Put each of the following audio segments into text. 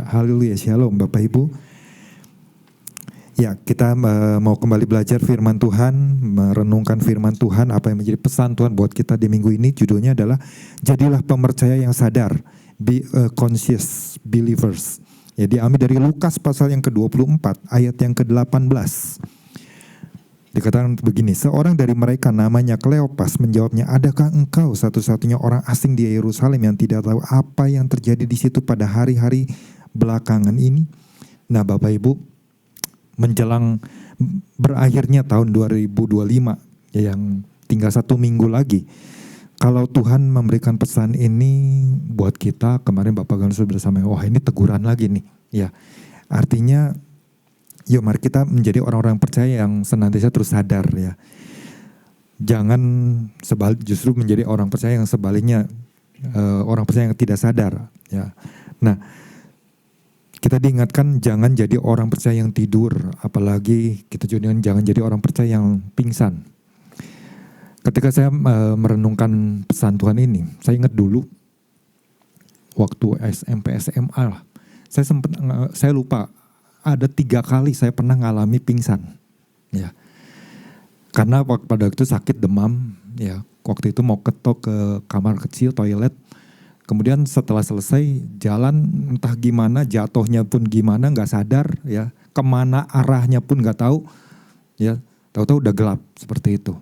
Ya, haleluya, shalom Bapak Ibu. Ya, kita mau kembali belajar firman Tuhan, merenungkan firman Tuhan, apa yang menjadi pesan Tuhan buat kita di minggu ini. Judulnya adalah Jadilah Pemercaya yang Sadar, Be a Conscious Believers. Ya, diambil dari Lukas pasal yang ke-24, ayat yang ke-18. Dikatakan begini, seorang dari mereka namanya Kleopas menjawabnya, adakah engkau satu-satunya orang asing di Yerusalem yang tidak tahu apa yang terjadi di situ pada hari-hari belakangan ini? Nah, Bapak Ibu, menjelang berakhirnya tahun 2025, yang tinggal 1 minggu lagi, kalau Tuhan memberikan pesan ini buat kita, kemarin Bapak Ganu sudah bersama, wah ini teguran lagi nih, ya. Artinya, yuk mari kita menjadi orang-orang percaya yang senantiasa terus sadar, ya. Jangan justru menjadi orang percaya yang sebaliknya, orang percaya yang tidak sadar, ya. Nah, kita diingatkan jangan jadi orang percaya yang tidur, apalagi kita juga jangan jadi orang percaya yang pingsan. Ketika saya merenungkan pesan Tuhan ini, saya ingat dulu waktu SMP SMA lah, saya lupa ada 3 kali saya pernah ngalami pingsan, ya. Karena pada waktu itu sakit demam, ya. Waktu itu mau ketok ke kamar kecil toilet. Kemudian setelah selesai jalan entah gimana, jatuhnya pun gimana nggak sadar, ya, kemana arahnya pun nggak tahu, ya, tahu-tahu udah gelap seperti itu,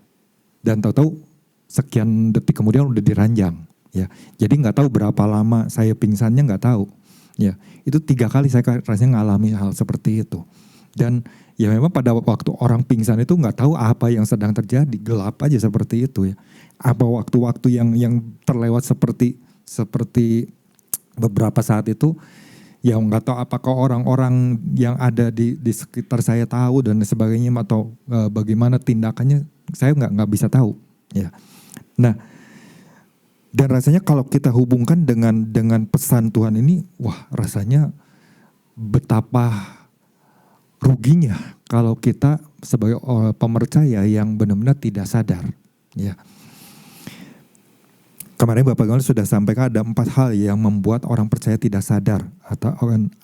dan tahu-tahu sekian detik kemudian udah diranjang, ya, jadi nggak tahu berapa lama saya pingsannya nggak tahu, ya, itu 3 kali saya rasanya ngalami hal seperti itu, dan ya memang pada waktu orang pingsan itu nggak tahu apa yang sedang terjadi, gelap aja seperti itu, ya, apa waktu-waktu yang terlewat seperti beberapa saat itu, ya nggak tahu apakah orang-orang yang ada di sekitar saya tahu dan sebagainya atau bagaimana tindakannya, saya nggak bisa tahu, ya. Nah, dan rasanya kalau kita hubungkan dengan pesan Tuhan ini, wah rasanya betapa ruginya kalau kita sebagai pemercaya yang benar-benar tidak sadar, ya. Kemarin Bapak Gaul sudah sampaikan ada 4 hal yang membuat orang percaya tidak sadar atau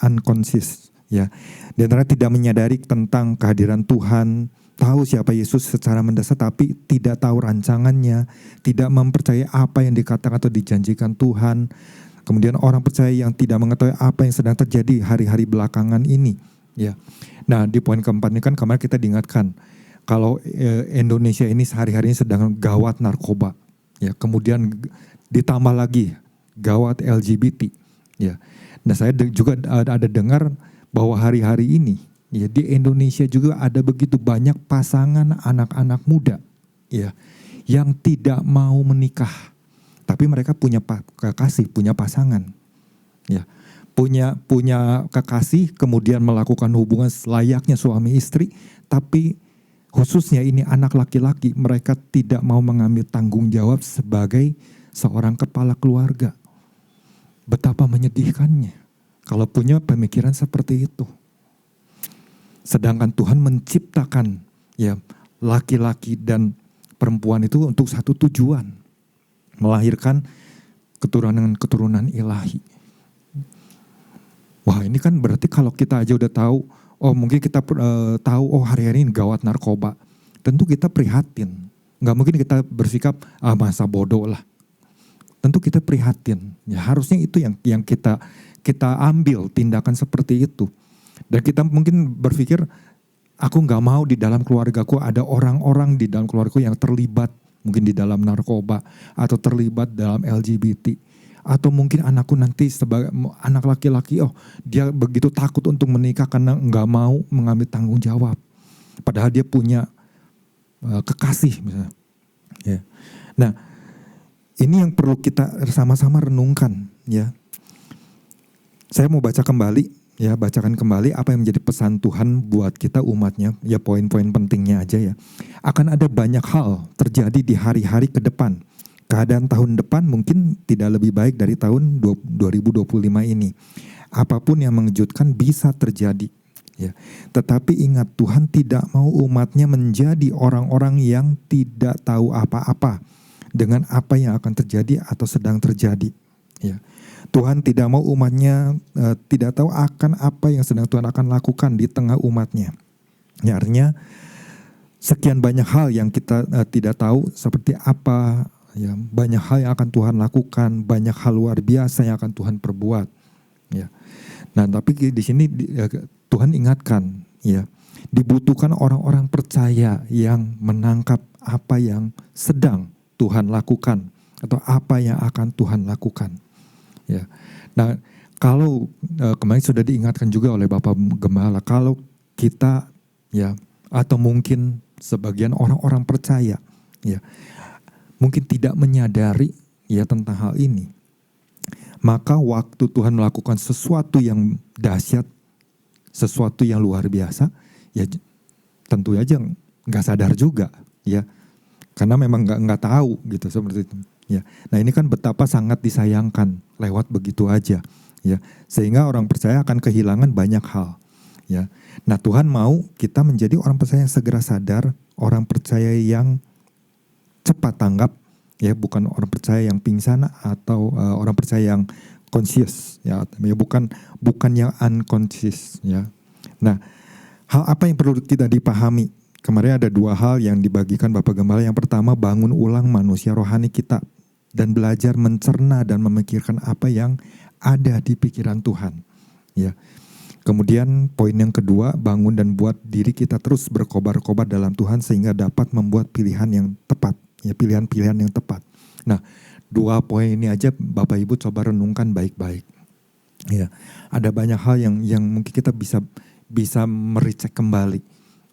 unconscious, ya. Di antara tidak menyadari tentang kehadiran Tuhan, tahu siapa Yesus secara mendasar tapi tidak tahu rancangannya, tidak mempercayai apa yang dikatakan atau dijanjikan Tuhan. Kemudian orang percaya yang tidak mengetahui apa yang sedang terjadi hari-hari belakangan ini, ya. Nah, di poin keempat ini kan kemarin kita diingatkan kalau Indonesia ini sehari-harinya sedang gawat narkoba, ya, kemudian ditambah lagi gawat LGBT, ya. Nah, saya juga ada dengar bahwa hari-hari ini, ya, di Indonesia juga ada begitu banyak pasangan anak-anak muda, ya, yang tidak mau menikah, tapi mereka punya kekasih, punya pasangan, ya, punya kekasih, kemudian melakukan hubungan layaknya suami istri, tapi khususnya ini anak laki-laki, mereka tidak mau mengambil tanggung jawab sebagai seorang kepala keluarga. Betapa menyedihkannya kalau punya pemikiran seperti itu. Sedangkan Tuhan menciptakan, ya, laki-laki dan perempuan itu untuk satu tujuan, melahirkan keturunan ilahi. Wah, ini kan berarti kalau kita aja udah tahu, oh mungkin kita tahu, oh hari-hari ini gawat narkoba. Tentu kita prihatin. Nggak mungkin kita bersikap, masa bodoh lah. Tentu kita prihatin. Ya, harusnya itu yang kita ambil tindakan seperti itu. Dan kita mungkin berpikir, aku nggak mau di dalam keluargaku ada orang-orang di dalam keluargaku yang terlibat mungkin di dalam narkoba atau terlibat dalam LGBT. Atau mungkin anakku nanti sebagai anak laki-laki, oh dia begitu takut untuk menikah karena nggak mau mengambil tanggung jawab. Padahal dia punya kekasih misalnya. Ya. Nah, ini yang perlu kita sama-sama renungkan, ya. Saya mau baca kembali, ya, bacakan kembali apa yang menjadi pesan Tuhan buat kita umatnya, ya, poin-poin pentingnya aja, ya. Akan ada banyak hal terjadi di hari-hari ke depan. Keadaan tahun depan mungkin tidak lebih baik dari tahun 2025 ini. Apapun yang mengejutkan bisa terjadi, ya. Tetapi ingat, Tuhan tidak mau umatnya menjadi orang-orang yang tidak tahu apa-apa dengan apa yang akan terjadi atau sedang terjadi, ya. Tuhan tidak mau umatnya tidak tahu akan apa yang sedang Tuhan akan lakukan di tengah umatnya. Ya, artinya sekian banyak hal yang kita tidak tahu seperti apa, ya, banyak hal yang akan Tuhan lakukan, banyak hal luar biasa yang akan Tuhan perbuat. Ya. Nah, tapi di sini Tuhan ingatkan, ya, dibutuhkan orang-orang percaya yang menangkap apa yang sedang Tuhan lakukan atau apa yang akan Tuhan lakukan. Ya. Nah, kalau kemarin sudah diingatkan juga oleh Bapak Gembala, kalau kita, ya, atau mungkin sebagian orang-orang percaya, ya, mungkin tidak menyadari, ya, tentang hal ini, maka waktu Tuhan melakukan sesuatu yang dahsyat, sesuatu yang luar biasa, ya tentu aja nggak sadar juga, ya, karena memang nggak tahu gitu seperti itu. Ya, nah ini kan betapa sangat disayangkan lewat begitu aja, ya, sehingga orang percaya akan kehilangan banyak hal, ya. Nah, Tuhan mau kita menjadi orang percaya yang segera sadar, orang percaya yang cepat tanggap, ya, bukan orang percaya yang pingsan atau orang percaya yang conscious, ya, bukan yang unconscious, ya. Nah, hal apa yang perlu kita dipahami? Kemarin ada dua hal yang dibagikan Bapak Gembala. Yang pertama, bangun ulang manusia rohani kita dan belajar mencerna dan memikirkan apa yang ada di pikiran Tuhan, ya. Kemudian poin yang kedua, bangun dan buat diri kita terus berkobar-kobar dalam Tuhan sehingga dapat membuat pilihan yang tepat, ya, pilihan-pilihan yang tepat. Nah, dua poin ini aja Bapak Ibu coba renungkan baik-baik. Ya, ada banyak hal yang mungkin kita bisa merecek kembali.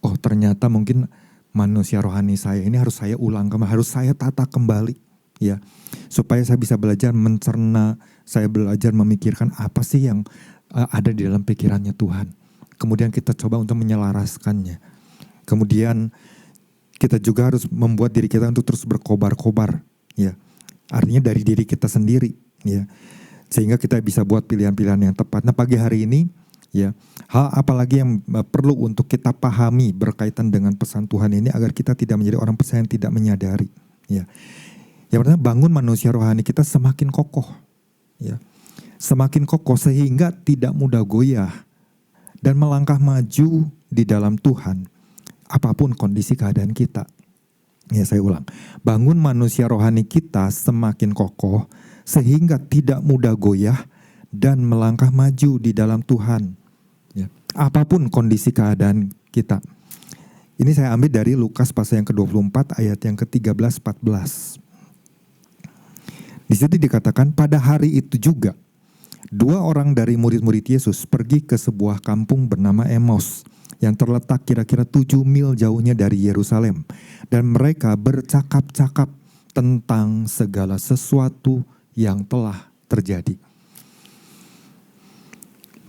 Oh, ternyata mungkin manusia rohani saya ini harus saya ulang kembali, harus saya tata kembali, ya, supaya saya bisa belajar mencerna, saya belajar memikirkan apa sih yang ada di dalam pikirannya Tuhan. Kemudian kita coba untuk menyelaraskannya. Kemudian kita juga harus membuat diri kita untuk terus berkobar-kobar, ya. Artinya dari diri kita sendiri, ya. Sehingga kita bisa buat pilihan-pilihan yang tepat. Nah, pagi hari ini, ya, hal apalagi yang perlu untuk kita pahami berkaitan dengan pesan Tuhan ini agar kita tidak menjadi orang percaya yang tidak menyadari, ya. Yang pertama, bangun manusia rohani kita semakin kokoh, ya. Semakin kokoh sehingga tidak mudah goyah dan melangkah maju di dalam Tuhan apapun kondisi keadaan kita. Ya, saya ulang. Bangun manusia rohani kita semakin kokoh sehingga tidak mudah goyah dan melangkah maju di dalam Tuhan, ya, apapun kondisi keadaan kita. Ini saya ambil dari Lukas pasal yang ke-24 ayat yang ke-13-14. Di situ dikatakan, pada hari itu juga dua orang dari murid-murid Yesus pergi ke sebuah kampung bernama Emmaus yang terletak kira-kira 7 mil jauhnya dari Yerusalem. Dan mereka bercakap-cakap tentang segala sesuatu yang telah terjadi.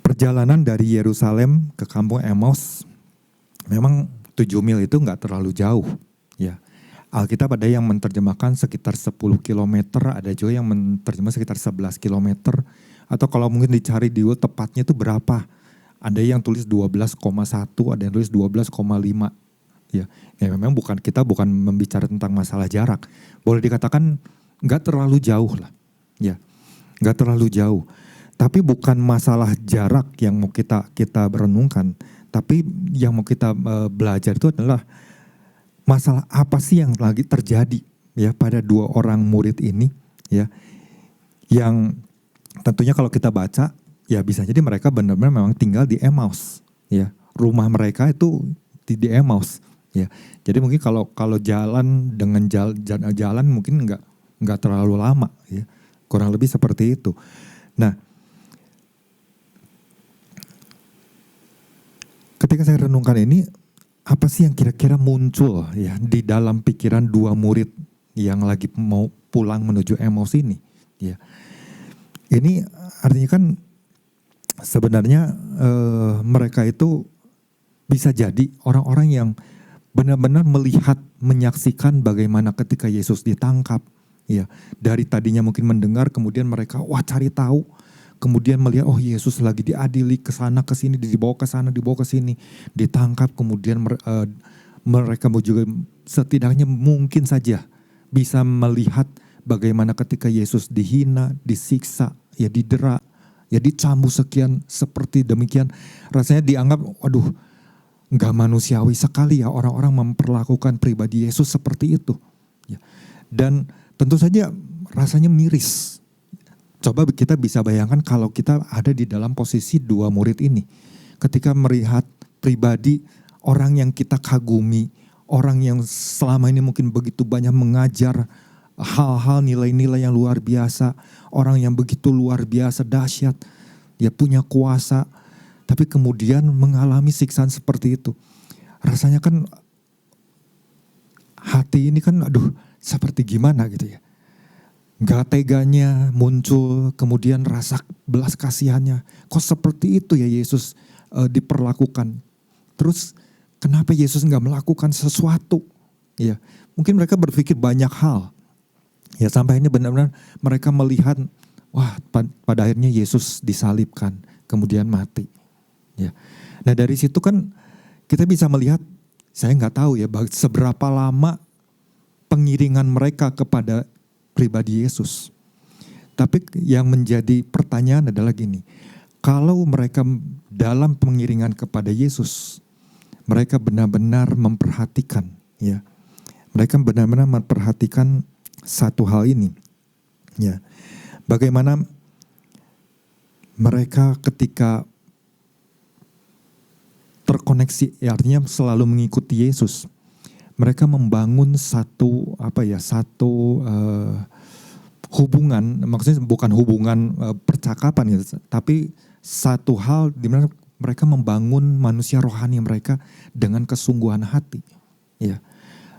Perjalanan dari Yerusalem ke kampung Emmaus, memang 7 mil itu nggak terlalu jauh, ya. Alkitab ada yang menerjemahkan sekitar 10 km, ada juga yang menerjemahkan sekitar 11 km. Atau kalau mungkin dicari di Google tepatnya itu berapa. Ada yang tulis 12,1, ada yang tulis 12,5. Ya, memang kita bukan membicara tentang masalah jarak. Boleh dikatakan nggak terlalu jauh lah, ya, nggak terlalu jauh. Tapi bukan masalah jarak yang mau kita renungkan, tapi yang mau kita belajar itu adalah masalah apa sih yang lagi terjadi, ya, pada dua orang murid ini, ya, yang tentunya kalau kita baca, ya bisa jadi mereka benar-benar memang tinggal di Emmaus, ya, rumah mereka itu di Emmaus, ya. Jadi mungkin kalau jalan dengan jalan mungkin nggak terlalu lama, ya, kurang lebih seperti itu. Nah, ketika saya renungkan ini, apa sih yang kira-kira muncul, ya, di dalam pikiran dua murid yang lagi mau pulang menuju Emmaus ini, ya. Ini artinya kan sebenarnya mereka itu bisa jadi orang-orang yang benar-benar melihat, menyaksikan bagaimana ketika Yesus ditangkap, ya. Dari tadinya mungkin mendengar, kemudian mereka cari tahu, kemudian melihat Yesus lagi diadili ke sana ke sini, dibawa ke sana, dibawa ke sini, ditangkap, kemudian mereka juga setidaknya mungkin saja bisa melihat bagaimana ketika Yesus dihina, disiksa, ya didera, ya dicambuk sekian seperti demikian. Rasanya dianggap, waduh, nggak manusiawi sekali ya orang-orang memperlakukan pribadi Yesus seperti itu. Ya. Dan tentu saja rasanya miris. Coba kita bisa bayangkan kalau kita ada di dalam posisi dua murid ini. Ketika melihat pribadi orang yang kita kagumi, orang yang selama ini mungkin begitu banyak mengajar hal-hal nilai-nilai yang luar biasa, orang yang begitu luar biasa dahsyat, dia punya kuasa, tapi kemudian mengalami siksaan seperti itu. Rasanya kan hati ini kan aduh seperti gimana gitu ya. Gak teganya muncul, kemudian rasa belas kasihannya. Kok seperti itu ya Yesus diperlakukan. Terus kenapa Yesus gak melakukan sesuatu? Ya, mungkin mereka berpikir banyak hal. Ya sampai ini benar-benar mereka melihat, wah pada akhirnya Yesus disalibkan, kemudian mati. Ya. Nah dari situ kan kita bisa melihat, saya gak tahu ya seberapa lama pengiringan mereka kepada pribadi Yesus. Tapi yang menjadi pertanyaan adalah gini, kalau mereka dalam pengiringan kepada Yesus, mereka benar-benar memperhatikan, ya, mereka benar-benar memperhatikan satu hal ini, ya, bagaimana mereka ketika terkoneksi, ya, artinya selalu mengikuti Yesus. Mereka membangun satu hubungan, maksudnya bukan hubungan percakapan gitu, tapi satu hal di mana mereka membangun manusia rohani mereka dengan kesungguhan hati. Ya,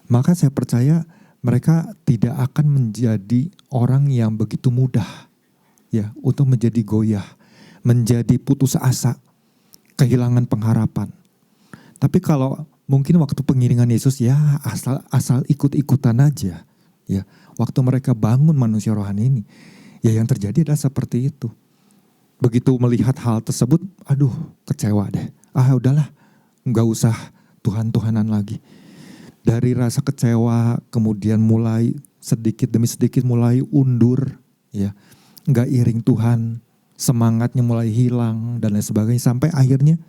maka saya percaya mereka tidak akan menjadi orang yang begitu mudah, ya, untuk menjadi goyah, menjadi putus asa, kehilangan pengharapan. Tapi kalau mungkin waktu pengiringan Yesus ya asal ikut-ikutan aja. Ya, waktu mereka bangun manusia rohani ini, ya yang terjadi adalah seperti itu. Begitu melihat hal tersebut, aduh kecewa deh. Udahlah, nggak usah Tuhan-Tuhanan lagi. Dari rasa kecewa kemudian mulai sedikit demi sedikit mulai undur, ya, nggak iring Tuhan, semangatnya mulai hilang dan lain sebagainya sampai akhirnya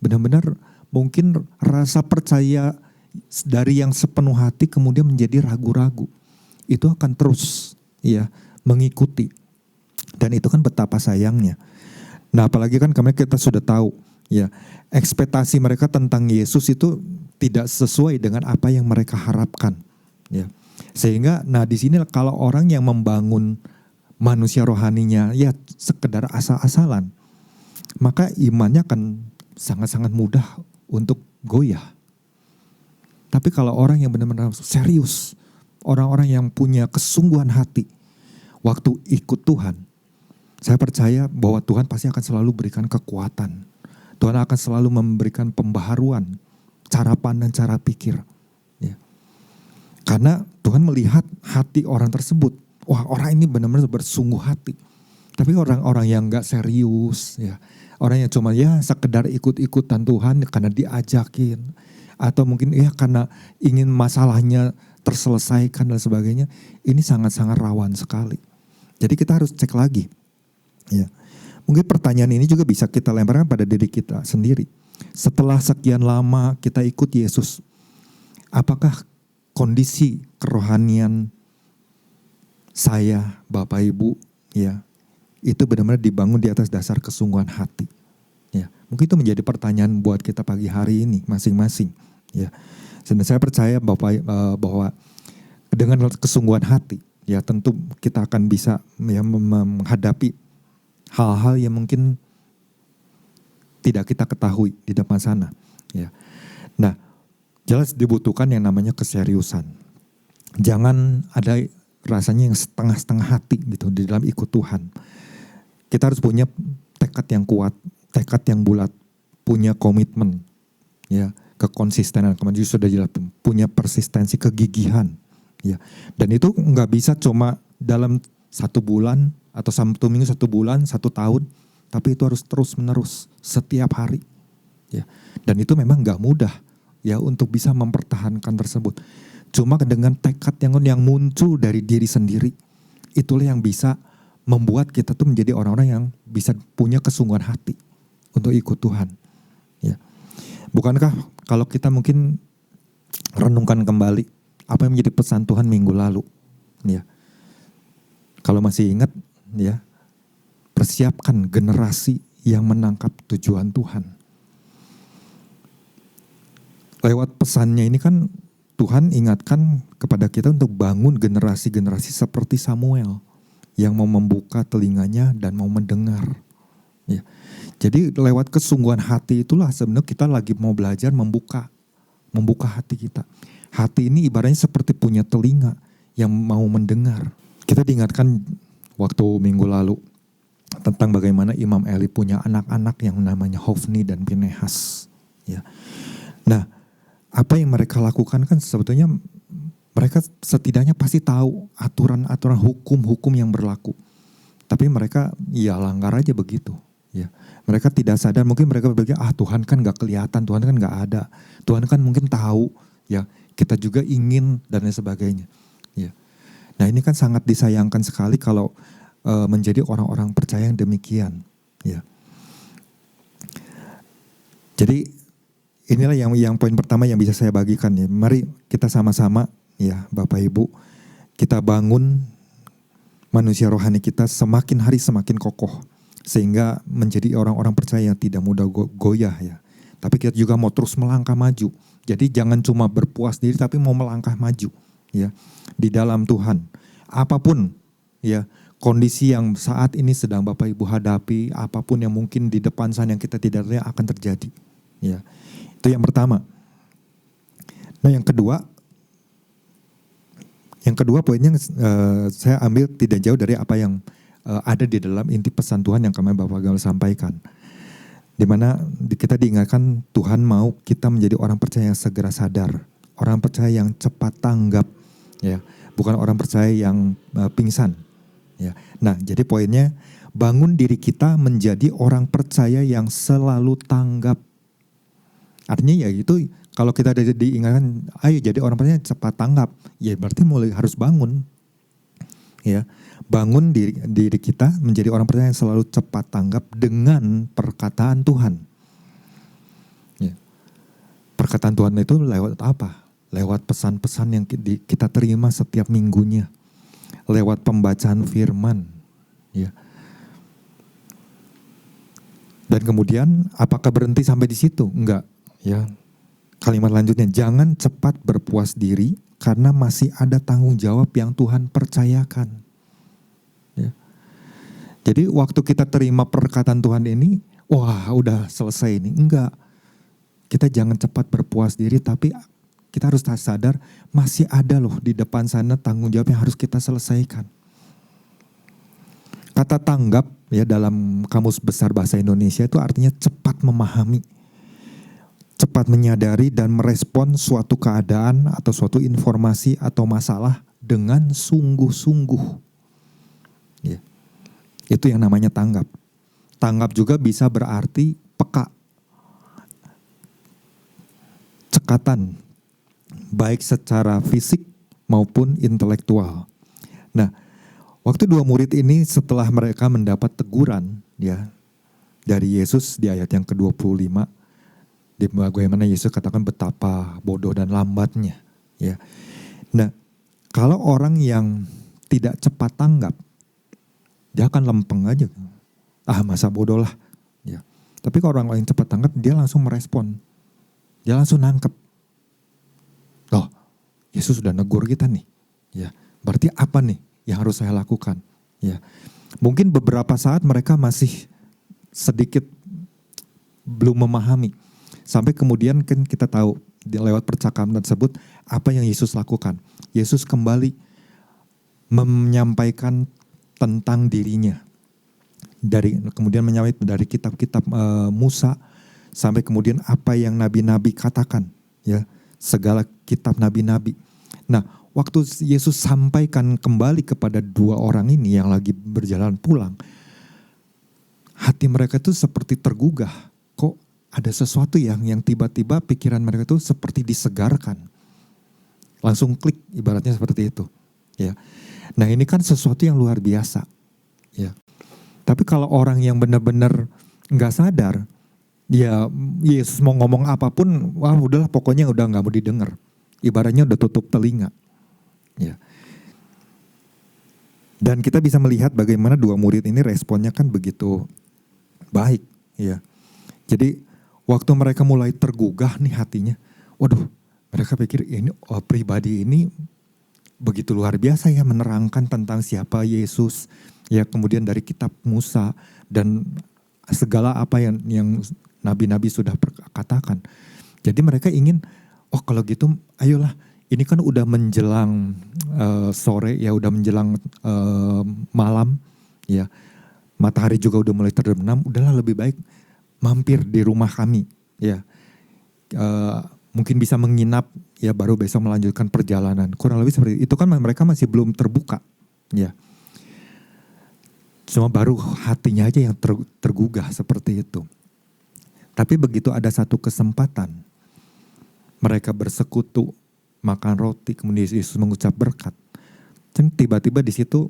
benar-benar mungkin rasa percaya dari yang sepenuh hati kemudian menjadi ragu-ragu. Itu akan terus ya mengikuti. Dan itu kan betapa sayangnya. Nah apalagi kan kemarin kita sudah tahu ya ekspektasi mereka tentang Yesus itu tidak sesuai dengan apa yang mereka harapkan. Ya. Sehingga nah di sini kalau orang yang membangun manusia rohaninya ya sekedar asal-asalan, maka imannya akan sangat-sangat mudah untuk goyah. Tapi kalau orang yang benar-benar serius, orang-orang yang punya kesungguhan hati, waktu ikut Tuhan, saya percaya bahwa Tuhan pasti akan selalu berikan kekuatan. Tuhan akan selalu memberikan pembaharuan, cara pandang, cara pikir. Ya. Karena Tuhan melihat hati orang tersebut. Wah orang ini benar-benar bersungguh hati. Tapi orang-orang yang gak serius, ya, orang yang cuma ya sekedar ikut-ikutan Tuhan karena diajakin. Atau mungkin ya karena ingin masalahnya terselesaikan dan sebagainya. Ini sangat-sangat rawan sekali. Jadi kita harus cek lagi. Ya. Mungkin pertanyaan ini juga bisa kita lemparkan pada diri kita sendiri. Setelah sekian lama kita ikut Yesus, apakah kondisi kerohanian saya, Bapak Ibu, ya, itu benar-benar dibangun di atas dasar kesungguhan hati? Ya, mungkin itu menjadi pertanyaan buat kita pagi hari ini masing-masing. Ya, dan saya percaya bahwa dengan kesungguhan hati, ya tentu kita akan bisa ya, menghadapi hal-hal yang mungkin tidak kita ketahui di depan sana. Ya. Nah, jelas dibutuhkan yang namanya keseriusan. Jangan ada rasanya yang setengah-setengah hati gitu di dalam ikut Tuhan. Kita harus punya tekad yang kuat, tekad yang bulat, punya komitmen, ya, kekonsistenan. Kemarin sudah jelas punya persistensi, kegigihan, ya. Dan itu nggak bisa cuma dalam 1 bulan atau 1 minggu, 1 bulan, 1 tahun, tapi itu harus terus menerus setiap hari, ya. Dan itu memang nggak mudah, ya, untuk bisa mempertahankan tersebut. Cuma dengan tekad yang muncul dari diri sendiri, itulah yang bisa membuat kita tuh menjadi orang-orang yang bisa punya kesungguhan hati untuk ikut Tuhan. Ya. Bukankah kalau kita mungkin renungkan kembali apa yang menjadi pesan Tuhan minggu lalu, ya. Kalau masih ingat, ya, persiapkan generasi yang menangkap tujuan Tuhan. Lewat pesannya ini kan Tuhan ingatkan kepada kita untuk bangun generasi-generasi seperti Samuel yang mau membuka telinganya dan mau mendengar. Ya. Jadi lewat kesungguhan hati itulah sebenarnya kita lagi mau belajar membuka hati kita. Hati ini ibaratnya seperti punya telinga yang mau mendengar. Kita diingatkan waktu minggu lalu tentang bagaimana Imam Eli punya anak-anak yang namanya Hofni dan Pinehas. Ya. Nah, apa yang mereka lakukan kan sebetulnya mereka setidaknya pasti tahu aturan-aturan hukum-hukum yang berlaku. Tapi mereka ya langgar aja begitu. Ya. Mereka tidak sadar, mungkin mereka berpikir Tuhan kan gak kelihatan, Tuhan kan gak ada. Tuhan kan mungkin tahu, ya kita juga ingin dan lain sebagainya. Ya. Nah ini kan sangat disayangkan sekali kalau menjadi orang-orang percaya yang demikian. Ya. Jadi inilah yang poin pertama yang bisa saya bagikan ya. Mari kita sama-sama ya Bapak Ibu, kita bangun manusia rohani kita semakin hari semakin kokoh. Sehingga menjadi orang-orang percaya yang tidak mudah goyah ya. Tapi kita juga mau terus melangkah maju. Jadi jangan cuma berpuas diri tapi mau melangkah maju ya di dalam Tuhan. Apapun ya kondisi yang saat ini sedang Bapak Ibu hadapi, apapun yang mungkin di depan sana yang kita tidak lihat akan terjadi. Ya. Itu yang pertama. Nah yang kedua poinnya saya ambil tidak jauh dari apa yang ada di dalam inti pesan Tuhan yang kemarin Bapak Gaul sampaikan. Di mana kita diingatkan Tuhan mau kita menjadi orang percaya yang segera sadar. Orang percaya yang cepat tanggap. Ya, bukan orang percaya yang pingsan. Ya. Nah jadi poinnya bangun diri kita menjadi orang percaya yang selalu tanggap. Artinya ya itu kalau kita ada diingatkan, ayo jadi orang percaya cepat tanggap, ya berarti mulai harus bangun, ya bangun diri kita menjadi orang percaya yang selalu cepat tanggap dengan perkataan Tuhan. Ya. Perkataan Tuhan itu lewat apa? Lewat pesan-pesan yang kita terima setiap minggunya, lewat pembacaan firman, ya. Dan kemudian apakah berhenti sampai di situ? Enggak. Ya, kalimat lanjutnya, jangan cepat berpuas diri karena masih ada tanggung jawab yang Tuhan percayakan. Ya. Jadi waktu kita terima perkataan Tuhan ini, wah udah selesai ini. Enggak, kita jangan cepat berpuas diri tapi kita harus sadar masih ada loh di depan sana tanggung jawab yang harus kita selesaikan. Kata tanggap ya dalam Kamus Besar Bahasa Indonesia itu artinya cepat memahami, cepat menyadari dan merespon suatu keadaan atau suatu informasi atau masalah dengan sungguh-sungguh. Ya. Itu yang namanya tanggap. Tanggap juga bisa berarti peka, cekatan, baik secara fisik maupun intelektual. Nah, waktu dua murid ini setelah mereka mendapat teguran ya dari Yesus di ayat yang ke-25, di bagaimana Yesus katakan betapa bodoh dan lambatnya, ya. Nah, kalau orang yang tidak cepat tanggap, dia akan lempeng aja. Masa bodoh lah, ya. Tapi kalau orang yang cepat tanggap, dia langsung merespon, dia langsung nangkep. Loh, Yesus sudah negur kita nih, ya. Berarti apa nih yang harus saya lakukan, ya? Mungkin beberapa saat mereka masih sedikit belum memahami. Sampai kemudian kan kita tahu lewat percakapan tersebut apa yang Yesus lakukan. Yesus kembali menyampaikan tentang dirinya. Kemudian menyampaikan dari kitab-kitab Musa sampai kemudian apa yang nabi-nabi katakan, ya, segala kitab nabi-nabi. Nah, waktu Yesus sampaikan kembali kepada dua orang ini yang lagi berjalan pulang, hati mereka itu seperti tergugah. Kok ada sesuatu yang tiba-tiba pikiran mereka itu seperti disegarkan. Langsung klik, ibaratnya seperti itu. Ya. Nah ini kan sesuatu yang luar biasa. Ya. Tapi kalau orang yang benar-benar nggak sadar, ya Yesus mau ngomong apapun, wah udahlah pokoknya udah nggak mau didengar. Ibaratnya udah tutup telinga. Ya. Dan kita bisa melihat bagaimana dua murid ini responnya kan begitu baik. Ya. Jadi waktu mereka mulai tergugah nih hatinya, waduh, mereka pikir ini pribadi ini begitu luar biasa ya, menerangkan tentang siapa Yesus, ya kemudian dari kitab Musa dan segala apa yang nabi-nabi sudah katakan. Jadi mereka ingin, oh kalau gitu ayolah, ini kan udah menjelang sore ya, udah menjelang malam ya, matahari juga udah mulai terbenam, udahlah lebih baik mampir di rumah kami ya. Mungkin bisa menginap ya, baru besok melanjutkan perjalanan. Kurang lebih seperti itu kan, mereka masih belum terbuka ya. Cuma baru hatinya aja yang tergugah seperti itu. Tapi begitu ada satu kesempatan mereka bersekutu, makan roti, kemudian Yesus mengucap berkat. Dan tiba-tiba di situ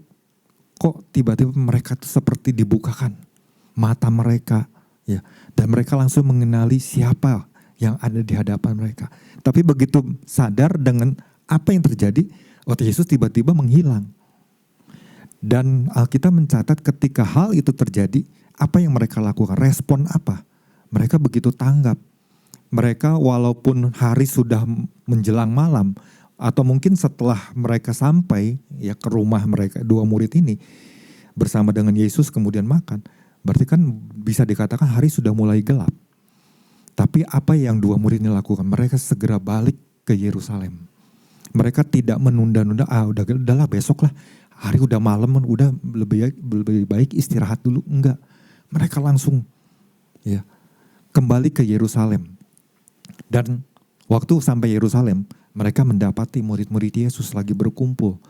kok tiba-tiba mereka tuh seperti dibukakan mata mereka ya, dan mereka langsung mengenali siapa yang ada di hadapan mereka. Tapi begitu sadar dengan apa yang terjadi, waktu Yesus tiba-tiba menghilang. Dan Alkitab mencatat ketika hal itu terjadi, apa yang mereka lakukan? Respon apa? Mereka begitu tanggap. Mereka walaupun hari sudah menjelang malam, atau mungkin setelah mereka sampai ya ke rumah mereka, dua murid ini bersama dengan Yesus kemudian makan, berarti kan bisa dikatakan hari sudah mulai gelap. Tapi apa yang dua murid ini lakukan? Mereka segera balik ke Yerusalem. Mereka tidak menunda-nunda, udahlah besok lah. Hari udah malam, udah lebih baik istirahat dulu. Enggak. Mereka langsung ya kembali ke Yerusalem. Dan waktu sampai Yerusalem, mereka mendapati murid-murid Yesus lagi berkumpul.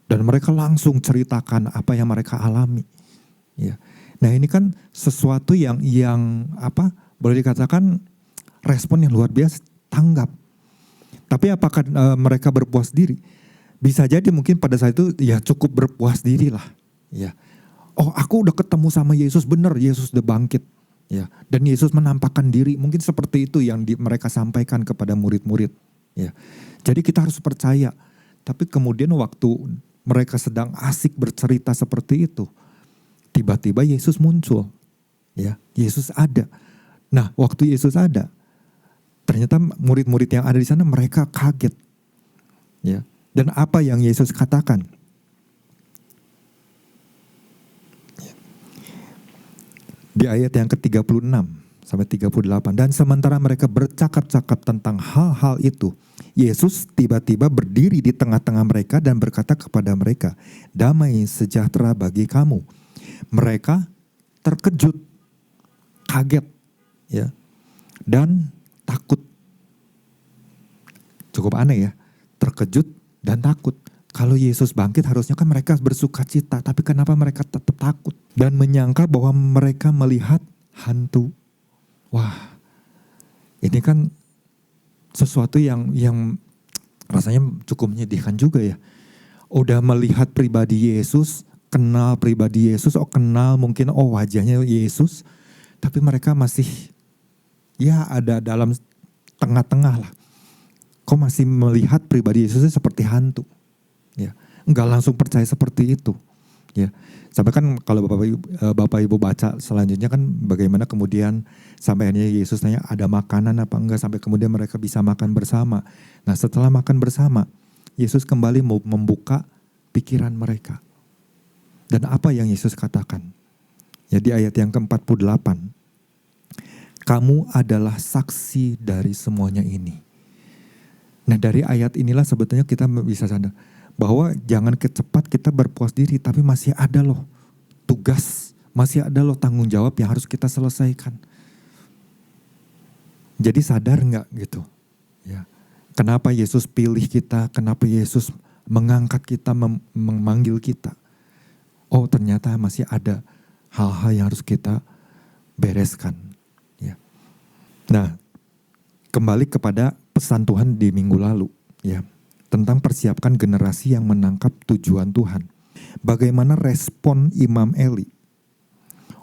Dan mereka langsung ceritakan apa yang mereka alami. Ya. Nah ini kan sesuatu yang boleh dikatakan respon yang luar biasa, tanggap. Tapi apakah mereka berpuas diri? Bisa jadi mungkin pada saat itu ya cukup berpuas diri lah. Ya. Oh aku udah ketemu sama Yesus, benar Yesus udah bangkit. Ya. Dan Yesus menampakkan diri, mungkin seperti itu yang mereka sampaikan kepada murid-murid. Ya. Jadi kita harus percaya. Tapi kemudian waktu mereka sedang asik bercerita seperti itu, tiba-tiba Yesus muncul. Ya. Yesus ada. Nah waktu Yesus ada, ternyata murid-murid yang ada di sana mereka kaget. Ya. Dan apa yang Yesus katakan? Di ayat yang ke-36 sampai 38. Dan sementara mereka bercakap-cakap tentang hal-hal itu, Yesus tiba-tiba berdiri di tengah-tengah mereka dan berkata kepada mereka, damai sejahtera bagi kamu. Mereka terkejut, kaget, ya, dan takut. Cukup aneh ya, terkejut dan takut. Kalau Yesus bangkit harusnya kan mereka bersuka cita, tapi kenapa mereka tetap takut? Dan menyangka bahwa mereka melihat hantu. Wah, ini kan sesuatu yang rasanya cukup menyedihkan juga ya. Udah melihat pribadi Yesus, kenal pribadi Yesus, kenal mungkin wajahnya Yesus, tapi mereka masih ya ada dalam tengah-tengah lah. Kok masih melihat pribadi Yesusnya seperti hantu? Ya, enggak langsung percaya seperti itu. Ya, sampai kan kalau Bapak Ibu baca selanjutnya kan bagaimana kemudian sampai akhirnya Yesus tanya ada makanan apa enggak, sampai kemudian mereka bisa makan bersama. Nah setelah makan bersama, Yesus kembali mau membuka pikiran mereka. Dan apa yang Yesus katakan? Ya di ayat yang ke-48, kamu adalah saksi dari semuanya ini. Nah dari ayat inilah sebetulnya kita bisa sadar bahwa jangan kecepat kita berpuas diri, tapi masih ada loh tugas, masih ada loh tanggung jawab yang harus kita selesaikan. Jadi sadar nggak gitu? Ya. Kenapa Yesus pilih kita? Kenapa Yesus mengangkat kita, memanggil kita? Oh ternyata masih ada hal-hal yang harus kita bereskan. Ya. Nah kembali kepada pesan Tuhan di minggu lalu, ya, tentang persiapkan generasi yang menangkap tujuan Tuhan. Bagaimana respon Imam Eli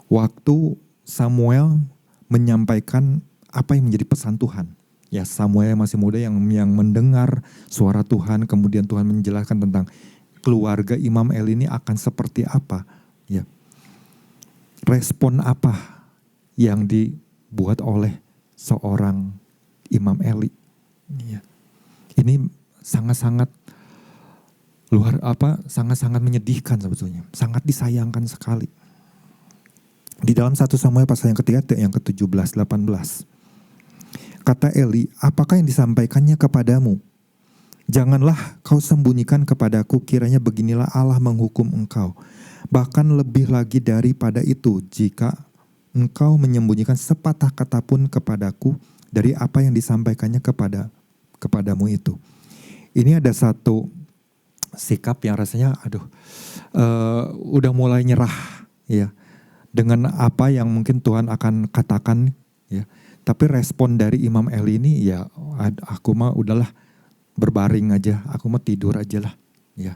waktu Samuel menyampaikan apa yang menjadi pesan Tuhan. Ya, Samuel masih muda yang mendengar suara Tuhan, kemudian Tuhan menjelaskan tentang keluarga Imam Eli ini akan seperti apa. Ya. Respon apa yang dibuat oleh seorang Imam Eli. Ya. Ini sangat-sangat sangat-sangat menyedihkan sebetulnya, sangat disayangkan sekali. Di dalam 1 Samuel pasal yang ketiga yang ke-17-18. Kata Eli, apakah yang disampaikannya kepadamu? Janganlah kau sembunyikan kepadaku, kiranya beginilah Allah menghukum engkau. Bahkan lebih lagi daripada itu, jika engkau menyembunyikan sepatah kata pun kepadaku dari apa yang disampaikannya kepadamu itu. Ini ada satu sikap yang rasanya udah mulai nyerah ya dengan apa yang mungkin Tuhan akan katakan ya. Tapi respon dari Imam Eli ini ya aku mah udahlah berbaring aja, aku mah tidur aja lah ya.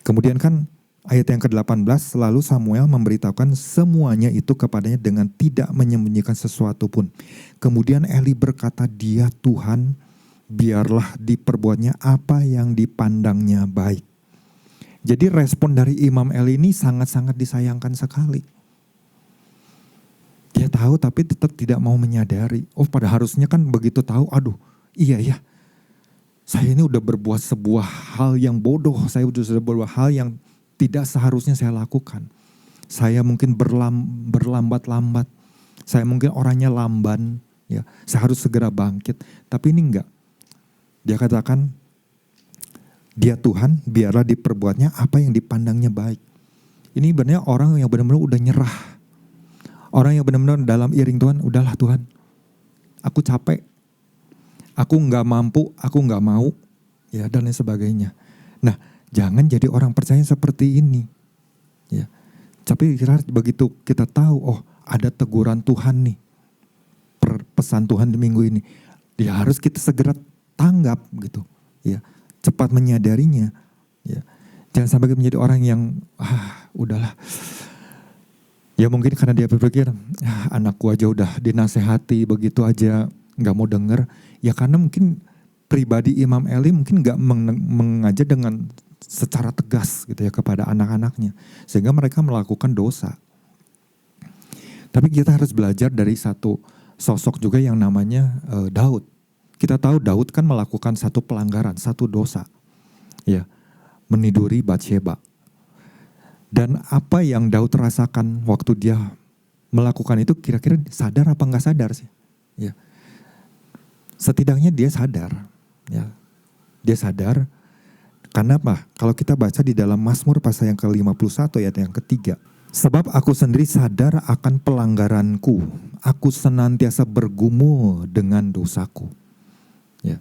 Kemudian kan ayat yang ke-18, lalu Samuel memberitahukan semuanya itu kepadanya dengan tidak menyembunyikan sesuatu pun. Kemudian Eli berkata, dia Tuhan, biarlah diperbuatnya apa yang dipandangnya baik. Jadi respon dari Imam Eli ini sangat-sangat disayangkan sekali. Dia tahu tapi tetap tidak mau menyadari. Oh, pada harusnya kan begitu tahu, aduh iya ya. Saya ini udah berbuat sebuah hal yang bodoh. Saya sudah berbuat hal yang tidak seharusnya saya lakukan. Saya mungkin berlambat-lambat. Saya mungkin orangnya lamban. Ya, saya harus segera bangkit. Tapi ini enggak. Dia katakan, dia Tuhan, biarlah diperbuatnya apa yang dipandangnya baik. Ini benar orang yang benar-benar udah nyerah. Orang yang benar-benar dalam iring Tuhan, udahlah Tuhan, aku capek, aku nggak mampu, aku nggak mau, ya dan lain sebagainya. Nah, jangan jadi orang percaya seperti ini, ya. Tapi begitu kita tahu, oh ada teguran Tuhan nih, pesan Tuhan di minggu ini, ya harus kita segera tanggap gitu, ya, cepat menyadarinya, ya. Jangan sampai menjadi orang yang udahlah. Ya mungkin karena dia berpikir, anakku aja udah dinasehati begitu aja gak mau denger. Ya karena mungkin pribadi Imam Eli mungkin gak mengajar dengan secara tegas gitu ya kepada anak-anaknya. Sehingga mereka melakukan dosa. Tapi kita harus belajar dari satu sosok juga yang namanya Daud. Kita tahu Daud kan melakukan satu pelanggaran, satu dosa. Ya, meniduri Batsheba. Dan apa yang Daud rasakan waktu dia melakukan itu kira-kira sadar apa nggak sadar sih? Ya. Setidaknya dia sadar. Ya. Dia sadar. Karena apa? Kalau kita baca di dalam Mazmur pasal yang ke-51 ayat yang ketiga. Sebab aku sendiri sadar akan pelanggaranku. Aku senantiasa bergumul dengan dosaku. Ya.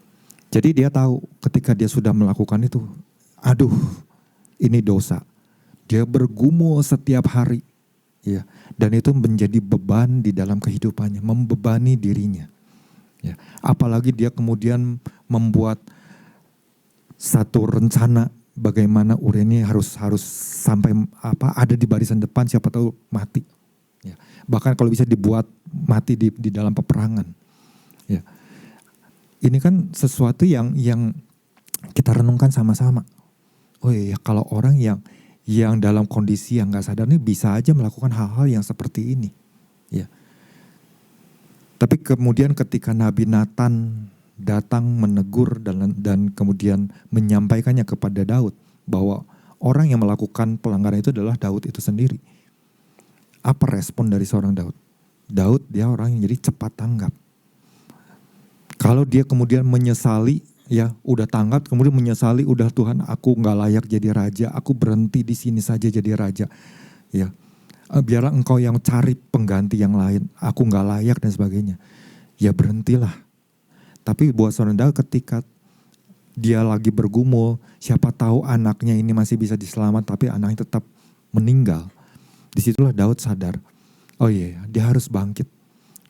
Jadi dia tahu ketika dia sudah melakukan itu. Aduh, ini dosa. Dia bergumul setiap hari, ya, dan itu menjadi beban di dalam kehidupannya, membebani dirinya. Ya. Apalagi dia kemudian membuat satu rencana bagaimana Uria ini harus sampai ada di barisan depan, siapa tahu mati. Ya. Bahkan kalau bisa dibuat mati di dalam peperangan. Ya. Ini kan sesuatu yang kita renungkan sama-sama. Oh iya, kalau orang yang dalam kondisi yang gak sadar ini bisa aja melakukan hal-hal yang seperti ini. Ya. Tapi kemudian ketika Nabi Nathan datang menegur dan kemudian menyampaikannya kepada Daud bahwa orang yang melakukan pelanggaran itu adalah Daud itu sendiri. Apa respon dari seorang Daud? Daud dia orang yang jadi cepat tanggap. Kalau dia kemudian menyesali, ya udah tanggap, kemudian menyesali, udah Tuhan aku gak layak jadi raja, aku berhenti di sini saja jadi raja. Ya, biarlah engkau yang cari pengganti yang lain, aku gak layak dan sebagainya. Ya berhentilah. Tapi buat seorang Daud ketika dia lagi bergumul, siapa tahu anaknya ini masih bisa diselamat, tapi anaknya tetap meninggal. Disitulah Daud sadar, oh iya dia harus bangkit.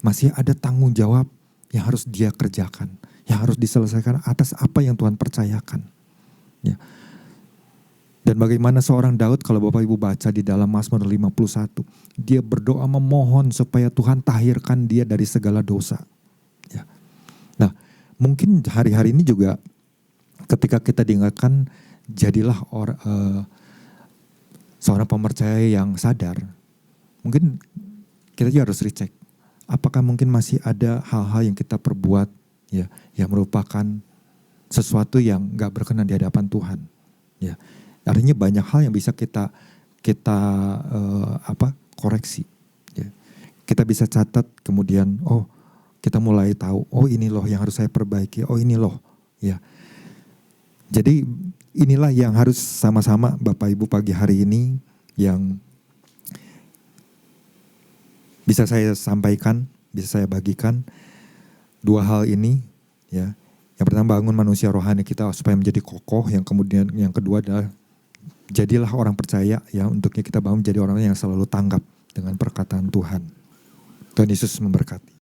Masih ada tanggung jawab yang harus dia kerjakan, yang harus diselesaikan atas apa yang Tuhan percayakan. Ya. Dan bagaimana seorang Daud, kalau Bapak Ibu baca di dalam Mazmur 51, dia berdoa memohon supaya Tuhan tahirkan dia dari segala dosa. Ya. Nah, mungkin hari-hari ini juga ketika kita diingatkan, jadilah seorang pemercaya yang sadar. Mungkin kita juga harus recheck. Apakah mungkin masih ada hal-hal yang kita perbuat ya, yang merupakan sesuatu yang gak berkenan di hadapan Tuhan. Ya. Artinya banyak hal yang bisa kita koreksi. Ya. Kita bisa catat, kemudian kita mulai tahu, ini loh yang harus saya perbaiki, ini loh. Ya. Jadi inilah yang harus sama-sama Bapak Ibu pagi hari ini yang bisa saya sampaikan, bisa saya bagikan. Dua hal ini ya. Yang pertama, bangun manusia rohani kita supaya menjadi kokoh. Yang kemudian yang kedua adalah jadilah orang percaya ya, untuknya kita bangun menjadi orang yang selalu tanggap dengan perkataan Tuhan. Tuhan Yesus memberkati.